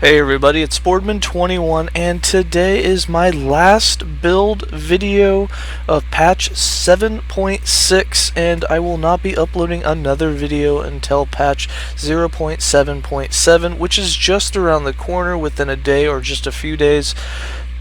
Hey everybody, it's Boardman21 and today is my last build video of patch 7.6 and I will not be uploading another video until patch 0.7.7, which is just around the corner within a day or just a few days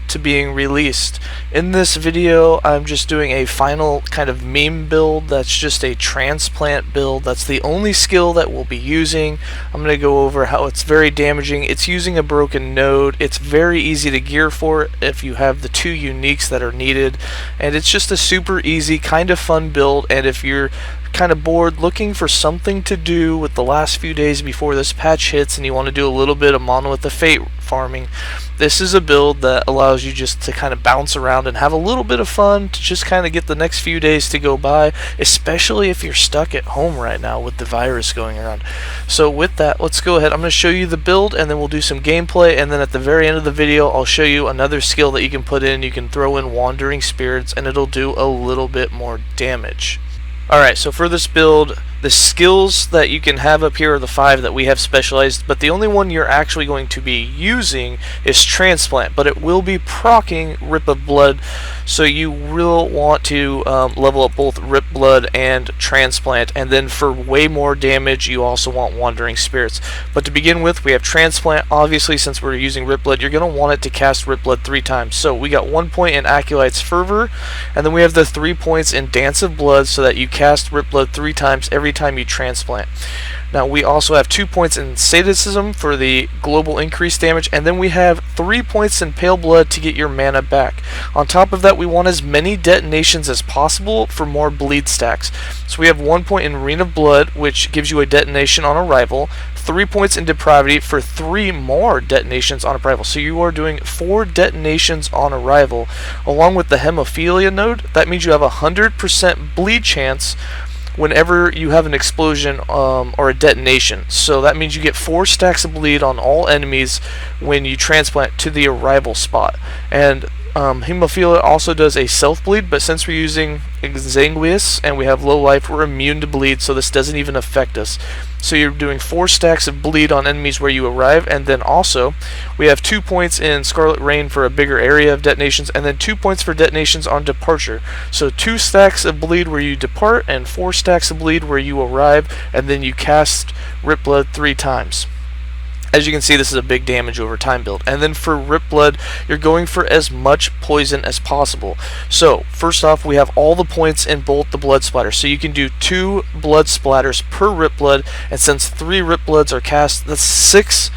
to being released. In this video I'm just doing a final kind of meme build that's just a transplant build. That's the only skill that we'll be using. I'm going to go over how it's very damaging. It's using a broken node. It's very easy to gear for if you have the two uniques that are needed, and it's just a super easy kind of fun build. And if you're kind of bored looking for something to do with the last few days before this patch hits and you want to do a little bit of Monolith of Fate farming, this is a build that allows you just to kind of bounce around and have a little bit of fun to just kind of get the next few days to go by, especially if you're stuck at home right now with the virus going around. So with that, let's go ahead. I'm going to show you the build and then we'll do some gameplay, and then at the very end of the video I'll show you another skill that you can put in. You can throw in Wandering Spirits and it'll do a little bit more damage. Alright, so for this build, the skills that you can have up here are the 5 that we have specialized, but the only one you're actually going to be using is Transplant, but it will be proccing Rip of Blood, so you will want to level up both Rip Blood and Transplant, and then for way more damage you also want Wandering Spirits. But to begin with, we have Transplant. Obviously, since we're using Rip Blood, you're going to want it to cast Rip Blood 3 times. So we got 1 point in Acolyte's Fervor, and then we have the 3 points in Dance of Blood so that you cast Rip Blood 3 times every time you transplant. Now we also have 2 points in Sadism for the global increase damage, and then we have 3 points in Pale Blood to get your mana back. On top of that, we want as many detonations as possible for more bleed stacks. So we have 1 point in Rain of Blood, which gives you a detonation on arrival, 3 points in Depravity for 3 more detonations on arrival. So you are doing 4 detonations on arrival, along with the Hemophilia node. That means you have a 100% bleed chance whenever you have an explosion or a detonation. So that means you get 4 stacks of bleed on all enemies when you transplant to the arrival spot. And Hemophilia also does a self-bleed, but since we're using Exanguous and we have low life, we're immune to bleed, so this doesn't even affect us. So you're doing 4 stacks of bleed on enemies where you arrive, and then also we have 2 points in Scarlet Rain for a bigger area of detonations, and then 2 points for detonations on departure. So 2 stacks of bleed where you depart, and 4 stacks of bleed where you arrive, and then you cast Rip Blood 3 times. As you can see, this is a big damage over time build. And then for Rip Blood, you're going for as much poison as possible. So first off, we have all the points in both the blood splatters. So you can do 2 blood splatters per Rip Blood, and since 3 Rip Bloods are cast, that's 6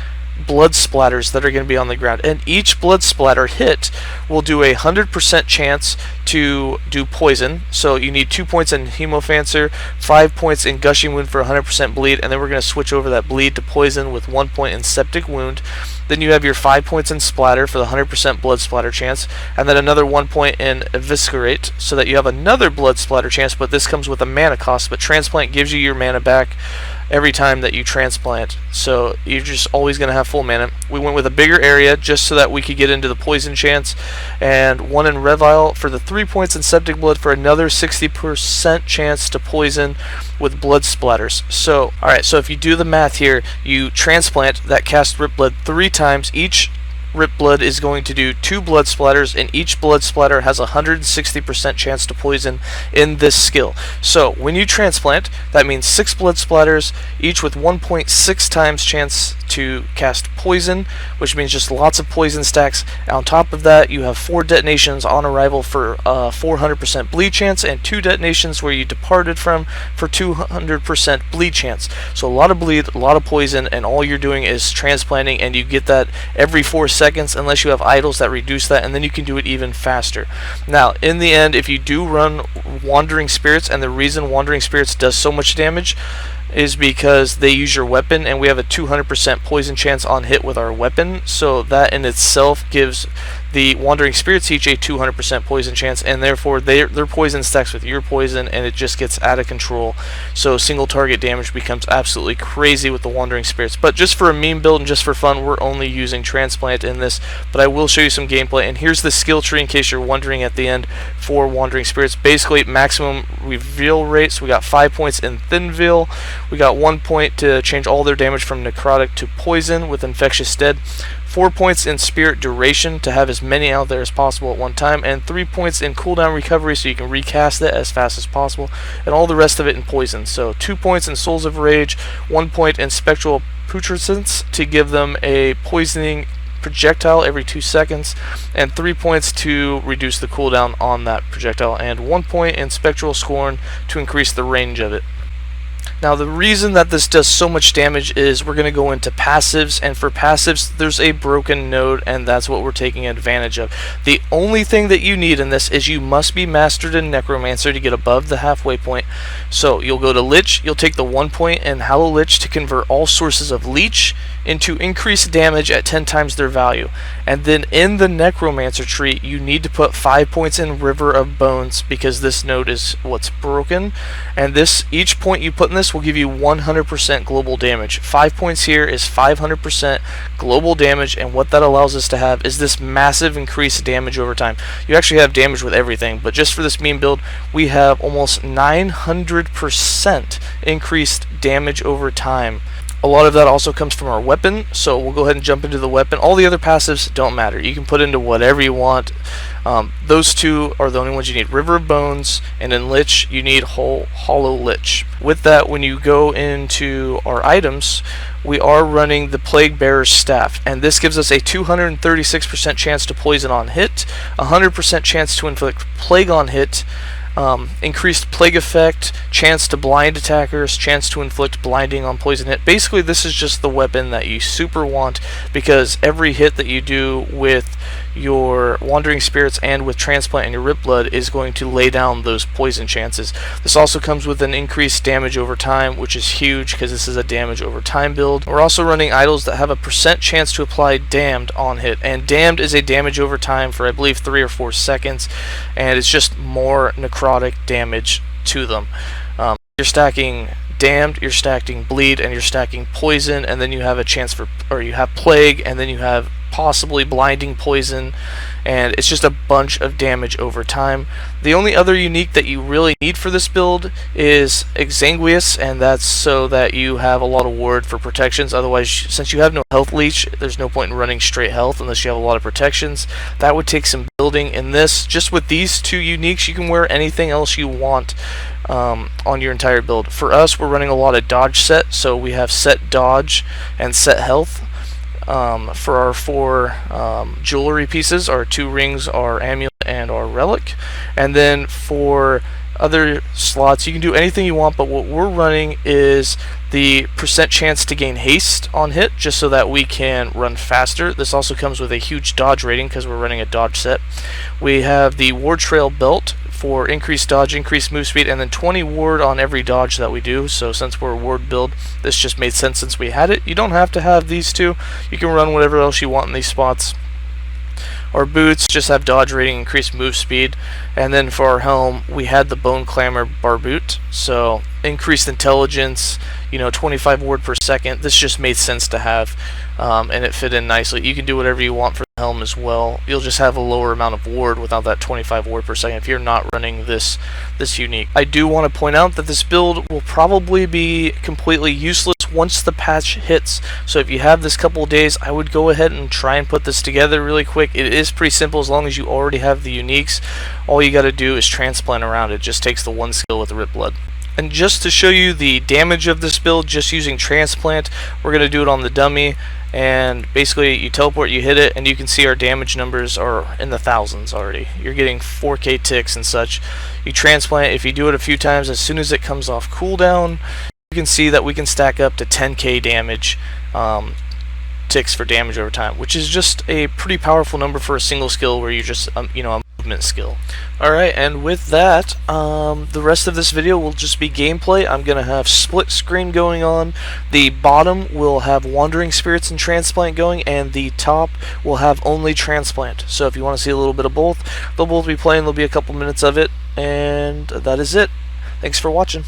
blood splatters that are going to be on the ground, and each blood splatter hit will do a 100% chance to do poison. So you need 2 points in Hemofancer, 5 points in Gushing Wound for 100% bleed, and then we're going to switch over that bleed to poison with 1 point in Septic Wound. Then you have your 5 points in Splatter for the 100% blood splatter chance, and then another 1 point in Eviscerate so that you have another blood splatter chance, but this comes with a mana cost. But Transplant gives you your mana back every time that you transplant, so you're just always going to have full mana. We went with a bigger area just so that we could get into the poison chance, and 1 in Revile for the 3 points in Septic Blood for another 60% chance to poison with blood splatters. So alright, so if you do the math here, you transplant, that casts Rip Blood 3 times. Each Rip Blood is going to do 2 blood splatters, and each blood splatter has a 160% chance to poison in this skill. So when you transplant, that means 6 blood splatters, each with 1.6 times chance to cast poison, which means just lots of poison stacks. On top of that, you have 4 detonations on arrival for 400% bleed chance, and 2 detonations where you departed from for 200% bleed chance. So a lot of bleed, a lot of poison, and all you're doing is transplanting, and you get that every 4 seconds unless you have idols that reduce that, and then you can do it even faster. Now in the end, if you do run Wandering Spirits, and the reason Wandering Spirits does so much damage is because they use your weapon, and we have a 200% poison chance on hit with our weapon, so that in itself gives the Wandering Spirits each a 200% poison chance, and therefore their poison stacks with your poison, and it just gets out of control. So single target damage becomes absolutely crazy with the Wandering Spirits. But just for a meme build and just for fun, we're only using Transplant in this, but I will show you some gameplay. And here's the skill tree in case you're wondering at the end for Wandering Spirits. Basically maximum reveal rate, so we got 5 points in Thin Veil, We got 1 point to change all their damage from necrotic to poison with infectious dead, 4 points in spirit duration to have as many out there as possible at one time, and 3 points in cooldown recovery so you can recast it as fast as possible, and all the rest of it in poison. So 2 points in souls of rage, 1 point in spectral putrescence to give them a poisoning projectile every 2 seconds, and 3 points to reduce the cooldown on that projectile, and 1 point in spectral scorn to increase the range of it. Now the reason that this does so much damage is we're going to go into passives, and for passives there's a broken node, and that's what we're taking advantage of. The only thing that you need in this is you must be mastered in necromancer to get above the halfway point. So you'll go to lich, you'll take the 1 point in hallow lich to convert all sources of leech into increased damage at 10 times their value, and then in the necromancer tree you need to put 5 points in river of bones because this node is what's broken, and this each point you put in this will give you 100% global damage. 5 points here is 500% global damage, and what that allows us to have is this massive increased damage over time. You actually have damage with everything, but just for this meme build we have almost 900% increased damage over time. A lot of that also comes from our weapon, so we'll go ahead and jump into the weapon. All the other passives don't matter. You can put into whatever you want. Those two are the only ones you need. River of Bones, and in Lich, you need Hollow Lich. With that, when you go into our items, we are running the Plague Bearer's Staff, and this gives us a 236% chance to poison on hit, 100% chance to inflict plague on hit, increased plague effect, chance to blind attackers, chance to inflict blinding on poison hit. Basically this is just the weapon that you super want, because every hit that you do with your wandering spirits and with transplant and your rip blood is going to lay down those poison chances. This also comes with an increased damage over time, which is huge because this is a damage over time build. We're also running idols that have a % chance to apply damned on hit, and damned is a damage over time for I believe 3 or 4 seconds, and it's just more necrotic damage to them. You're stacking damned, you're stacking bleed, and you're stacking poison, and then you have a chance for, or you have plague, and then you have possibly blinding poison, and it's just a bunch of damage over time. The only other unique that you really need for this build is Exsanguious, and that's so that you have a lot of ward for protections. Otherwise, since you have no health leech, there's no point in running straight health unless you have a lot of protections. That would take some building. In this, just with these two uniques, you can wear anything else you want on your entire build. For us, we're running a lot of dodge set, so we have set dodge and set health. For our 4 jewelry pieces, our 2 rings, our amulet, and our relic. And then for other slots, you can do anything you want, but what we're running is the % chance to gain haste on hit, just so that we can run faster. This also comes with a huge dodge rating because we're running a dodge set. We have the ward trail belt for increased dodge, increased move speed, and then 20 ward on every dodge that we do. So since we're a ward build, this just made sense since we had it. You don't have to have these two. You can run whatever else you want in these spots. Our boots just have dodge rating, increased move speed, and then for our helm we had the Bone Clamor Barboot, so increased intelligence, 25 ward per second. This just made sense to have, and it fit in nicely. You can do whatever you want for the helm as well. You'll just have a lower amount of ward without that 25 ward per second if you're not running this unique. I do want to point out that this build will probably be completely useless once the patch hits, so if you have this couple of days, I would go ahead and try and put this together really quick. It is pretty simple as long as you already have the uniques. All you got to do is transplant around. It just takes the 1 skill with Rip Blood. And just to show you the damage of this build, just using transplant, we're going to do it on the dummy, and basically you teleport, you hit it, and you can see our damage numbers are in the thousands already. You're getting 4k ticks and such. You transplant, if you do it a few times, as soon as it comes off cooldown, you can see that we can stack up to 10k damage ticks for damage over time, which is just a pretty powerful number for a single skill where you're just a movement skill. Alright, and with that, the rest of this video will just be gameplay. I'm going to have split screen going on. The bottom will have Wandering Spirits and Transplant going, and the top will have only Transplant. So if you want to see a little bit of both, they'll both be playing. There'll be a couple minutes of it, and that is it. Thanks for watching.